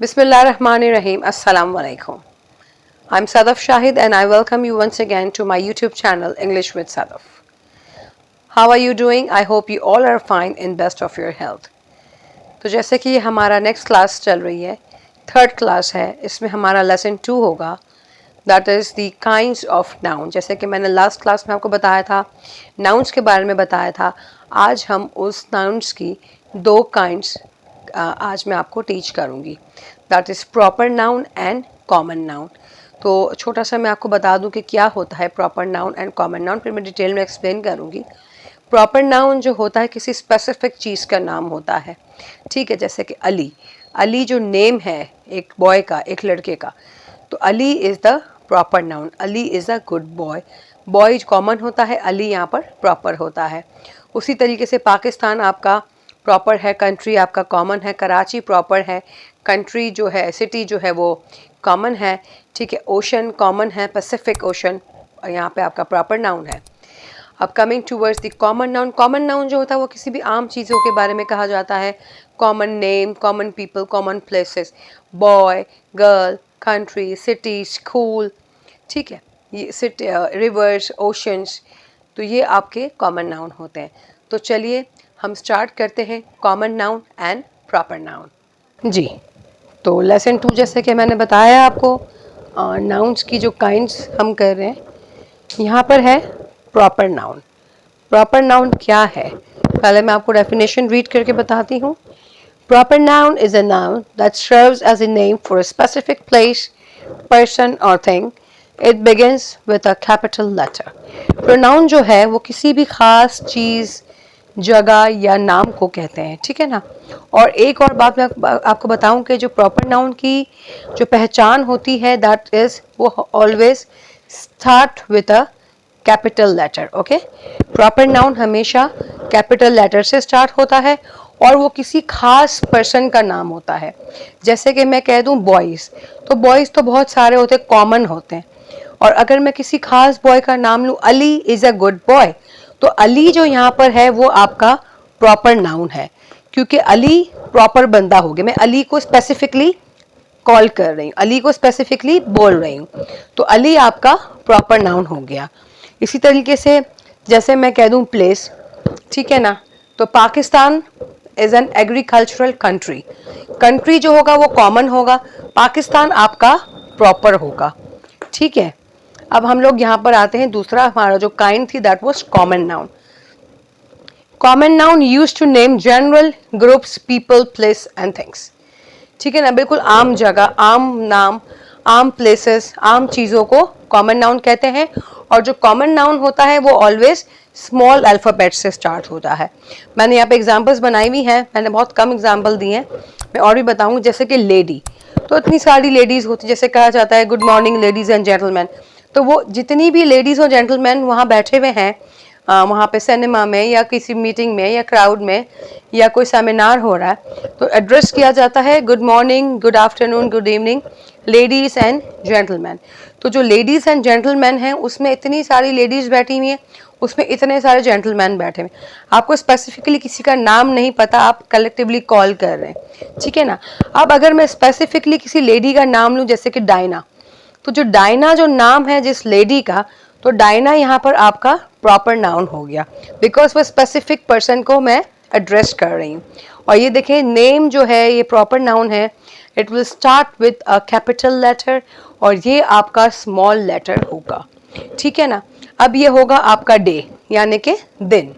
Bismillahirrahmanirrahim. Assalamu alaikum. I'm Sadaf Shahid and I welcome you once again to my YouTube channel English with Sadaf. How are you doing? I hope you all are fine in best of your health. तो जैसे कि हमारा next class चल रही है, third class है, इसमें हमारा लेसन 2 होगा, that is the kinds of noun. जैसे कि मैंने लास्ट क्लास में आपको बताया था, नाउन्स के बारे में बताया था। आज हम उस नाउन्स की दो काइंड्स आज मैं आपको टीच करूँगी, that is proper noun and common noun. तो छोटा सा मैं आपको बता दूं कि क्या होता है proper noun and common noun, फिर मैं डिटेल में एक्सप्लेन करूँगी। प्रॉपर नाउन जो होता है किसी स्पेसिफिक चीज़ का नाम होता है, ठीक है। जैसे कि अली, अली जो नेम है एक बॉय का, एक लड़के का, तो Ali is the proper noun. Ali is a good boy. Boy common होता है, अली यहाँ पर प्रॉपर होता है। उसी तरीके से पाकिस्तान आपका प्रॉपर है, कंट्री आपका कॉमन है। कराची प्रॉपर है, कंट्री जो है, सिटी जो है वो कॉमन है, ठीक है। ओशन कॉमन है, पैसिफिक ओशन यहाँ पे आपका प्रॉपर नाउन है। अब coming towards the common noun, common noun जो होता है वो किसी भी आम चीज़ों के बारे में कहा जाता है। Common name, common people, common places, boy, girl, country, city, school, ठीक है। ये सिटी, रिवर्स, ओशंस, तो ये आपके कॉमन नाउन होते हैं। तो चलिए हम स्टार्ट करते हैं common noun and proper noun. जी, तो लेसन 2 जैसे कि मैंने बताया आपको, नाउन्स की जो काइंड्स हम कर रहे हैं, यहाँ पर है प्रॉपर नाउन। प्रॉपर नाउन क्या है, पहले मैं आपको डेफिनेशन रीड करके बताती हूँ। Proper noun is a noun that serves as a name for a specific place, person और thing. It begins with a capital letter. Pronoun जो है वो किसी भी खास चीज़, जगह या नाम को कहते हैं, ठीक है ना। और एक और बात मैं आपको बताऊं कि जो प्रॉपर नाउन की जो पहचान होती है, दैट इज वो always start with a capital letter. Okay, proper noun हमेशा कैपिटल लेटर से स्टार्ट होता है और वो किसी खास पर्सन का नाम होता है। जैसे कि मैं कह दूं बॉयज़, तो बॉयज़ तो बहुत सारे होते हैं, कॉमन होते हैं। और अगर मैं किसी खास बॉय का नाम लूं, Ali is a good boy, तो अली जो यहाँ पर है वो आपका प्रॉपर नाउन है, क्योंकि अली प्रॉपर बंदा हो गया। मैं अली को स्पेसिफिकली कॉल कर रही हूँ, अली को स्पेसिफिकली बोल रही हूँ, तो अली आपका प्रॉपर नाउन हो गया। इसी तरीके से जैसे मैं कह दूँ प्लेस, ठीक है ना, तो Pakistan is an agricultural country. Country जो होगा वो कॉमन होगा, पाकिस्तान आपका प्रॉपर होगा, ठीक है। अब हम लोग यहाँ पर आते हैं, दूसरा हमारा जो काइंड थी that was common noun. Common noun used to name general groups, people, place and things, ठीक है ना। बिल्कुल आम जगह, आम नाम, आम प्लेसेस, आम चीज़ों को कॉमन नाउन कहते हैं। और जो कॉमन नाउन होता है वो ऑलवेज स्मॉल अल्फ़ाबेट से स्टार्ट होता है। मैंने यहाँ पे एग्जांपल्स बनाई हुई हैं, मैंने बहुत कम एग्जांपल दिए हैं, मैं और भी बताऊँगी। जैसे कि लेडी, तो इतनी सारी लेडीज़ होती, जैसे कहा जाता है good morning ladies and gentleman, तो वो जितनी भी लेडीज़ और जेंटलमैन वहाँ बैठे हुए हैं, वहाँ पे सिनेमा में या किसी मीटिंग में या क्राउड में या कोई सेमिनार हो रहा है, तो एड्रेस किया जाता है good morning, good afternoon, good evening, ladies and gentleman. तो जो लेडीज़ एंड जेंटलमैन हैं उसमें इतनी सारी लेडीज़ बैठी हुई हैं, उसमें इतने सारे जेंटलमैन बैठे हुए हैं। आपको स्पेसिफिकली किसी का नाम नहीं पता, आप कलेक्टिवली कॉल कर रहे हैं, ठीक है ना। अब अगर मैं स्पेसिफिकली किसी लेडी का नाम लूँ, जैसे कि डायना, तो जो डायना जो नाम है जिस लेडी का, तो डायना यहाँ पर आपका प्रॉपर नाउन हो गया, बिकॉज वो स्पेसिफिक पर्सन को मैं एड्रेस कर रही हूँ। और ये देखें, नेम जो है ये प्रॉपर नाउन है, it will start with a capital letter और ये आपका स्मॉल लेटर होगा, ठीक है ना। अब ये होगा आपका डे, यानी कि दिन।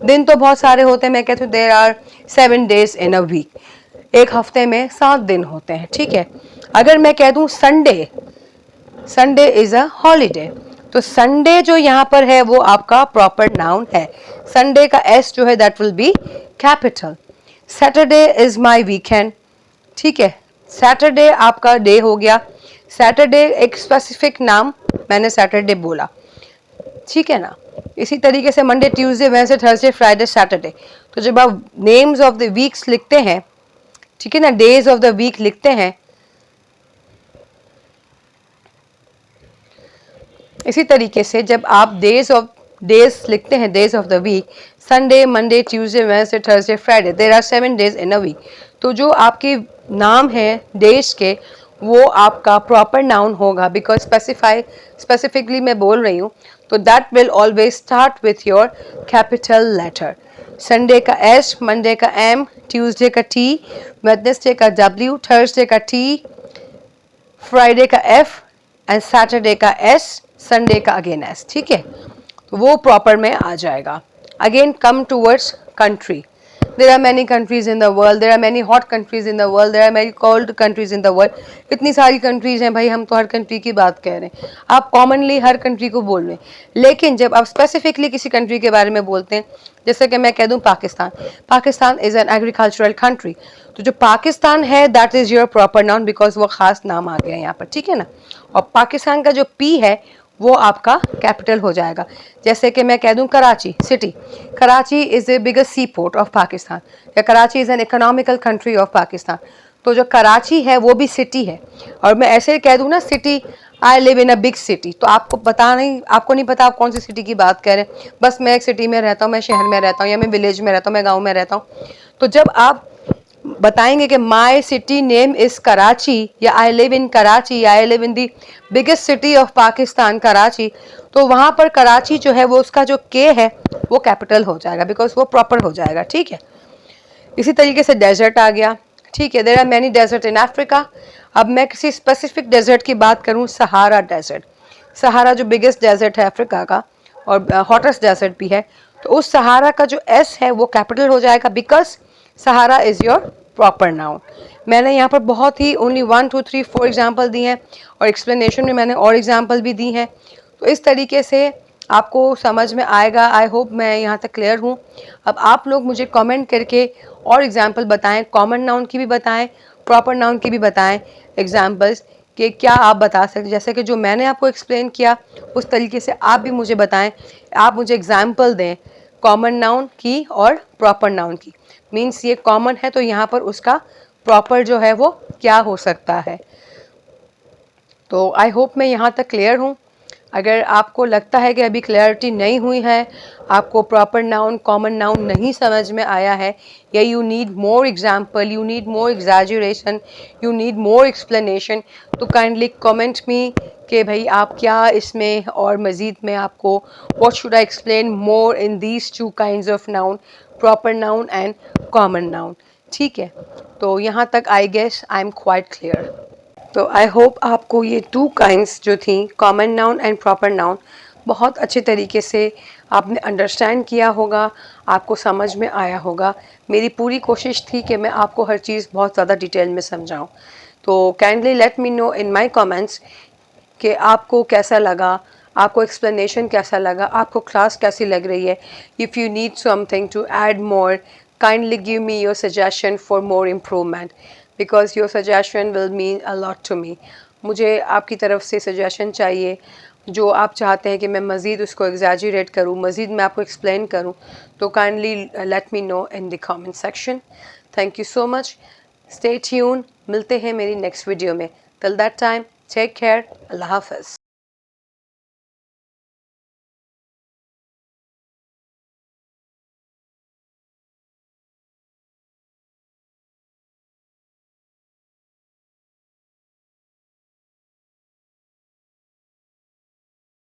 दिन तो बहुत सारे होते हैं, मैं कहती हूँ there are 7 days in a week, एक हफ्ते में 7 दिन होते हैं, ठीक है। अगर मैं कह दूँ Sunday, Sunday is a holiday, तो संडे जो यहाँ पर है वो आपका प्रॉपर नाउन है। संडे का एस जो है that will be capital. Saturday is my weekend, ठीक है, सैटरडे आपका डे हो गया। सैटरडे एक स्पेसिफिक नाम, मैंने सैटरडे बोला, ठीक है ना। इसी तरीके से Monday, Tuesday, Wednesday, Thursday, Friday, Saturday. तो जब आप नेम्स ऑफ द वीक्स लिखते हैं, ठीक है ना, डेज ऑफ द वीक लिखते हैं, इसी तरीके से जब आप डेज ऑफ डेज लिखते हैं, days of the week, Sunday, Monday, Tuesday, Wednesday, Thursday, Friday, there are 7 days in a week. तो जो आपके नाम है डेज के, वो आपका प्रॉपर नाउन होगा, बिकॉज स्पेसिफिकली मैं बोल रही हूँ, तो that will always start with your capital letter. Sunday का एस, मंडे का एम, ट्यूसडे का टी, वेडनेसडे का डब्ल्यू, थर्सडे का टी, फ्राइडे का एफ एंड सैटरडे का एस, संडे का अगेन एस। ठीक है, तो वो प्रॉपर में आ जाएगा। Again come towards country, there are many countries in the world, there are many hot countries in the world, there are many cold countries in the world। इतनी सारी countries हैं भाई, हम तो हर कंट्री की बात कह रहे हैं, आप कॉमनली हर कंट्री को बोल रहे हैं। लेकिन जब आप स्पेसिफिकली किसी कंट्री के बारे में बोलते हैं, जैसे कि मैं कह दूं Pakistan, Pakistan is an agricultural country, तो जो पाकिस्तान है that is your proper noun, because वो खास नाम आ गया यहाँ पर। ठीक है ना, और पाकिस्तान का जो पी है वो आपका कैपिटल हो जाएगा। जैसे कि मैं कह दूं Karachi city, Karachi is the biggest seaport of Pakistan, या Karachi is an economical country of Pakistan, तो जो कराची है वो भी सिटी है। और मैं ऐसे कह दूं ना city, I live in a big city, तो आपको आपको नहीं पता आप कौन सी सिटी की बात कर रहे हैं। बस मैं एक सिटी में रहता हूँ, मैं शहर में रहता हूँ, या मैं विलेज में रहता हूँ, मैं गाँव में रहता हूँ। तो जब आप बताएंगे कि my city name is Karachi, या आई लिव इन कराची, या I live in the biggest city of Pakistan Karachi, तो वहां पर कराची जो है वो उसका जो के है वो कैपिटल हो जाएगा, बिकॉज वो प्रॉपर हो जाएगा। ठीक है, इसी तरीके से डेजर्ट आ गया। ठीक है, there are many desert in Africa. अब मैं किसी स्पेसिफिक डेजर्ट की बात करूं, सहारा डेजर्ट, सहारा जो बिगेस्ट डेजर्ट है अफ्रीका का और हॉटेस्ट डेजर्ट भी है, तो उस सहारा का जो एस है वो कैपिटल हो जाएगा, because Sahara is your proper noun. मैंने यहाँ पर बहुत ही ओनली 1 2 3 4 एग्जाम्पल दी हैं, और एक्सप्लेनेशन में मैंने और एग्जाम्पल भी दी हैं। तो इस तरीके से आपको समझ में आएगा। आई होप मैं यहाँ तक क्लियर हूँ। अब आप लोग मुझे कमेंट करके और एग्जाम्पल बताएं, कॉमन नाउन की भी बताएं, प्रॉपर नाउन की भी बताएं एग्जाम्पल्स, कि क्या आप बता सकते, जैसे कि जो मैंने आपको एक्सप्लेन किया उस तरीके से आप भी मुझे बताएं। आप मुझे एग्जाम्पल दें कॉमन नाउन की और प्रॉपर नाउन की। मीन्स ये कॉमन है तो यहाँ पर उसका प्रॉपर जो है वो क्या हो सकता है। तो आई होप मैं यहाँ तक क्लियर हूँ। अगर आपको लगता है कि अभी क्लैरिटी नहीं हुई है, आपको प्रॉपर नाउन कॉमन नाउन नहीं समझ में आया है, या you need more example, you need more exaggeration, you need more explanation, तो काइंडली कमेंट मी कि भाई आप क्या इसमें और मज़ीद में आपको what should I explain more in these two kinds of noun, proper noun and common noun. ठीक है, तो यहाँ तक I guess I am quite clear. तो आई होप आपको ये 2 काइंड्स जो थी, common noun and proper noun, बहुत अच्छे तरीके से आपने अंडरस्टैंड किया होगा, आपको समझ में आया होगा। मेरी पूरी कोशिश थी कि मैं आपको हर चीज़ बहुत ज़्यादा डिटेल में समझाऊं। तो kindly let me know in my comments कि आपको कैसा लगा, आपको एक्सप्लेनेशन कैसा लगा, आपको क्लास कैसी लग रही है। If you need something to add more, kindly give me your suggestion for more improvement, because your suggestion will mean a lot to me. मुझे आपकी तरफ से सजेशन चाहिए, जो आप चाहते हैं कि मैं मज़ीद उसको एग्जैजरेट करूँ, मज़ीद मैं आपको एक्सप्लेन करूँ, तो kindly let me know in the comment section. Thank you so much, stay tune, मिलते हैं मेरी नेक्स्ट वीडियो में। Till that time take care, अल्लाह हाफ़िज़।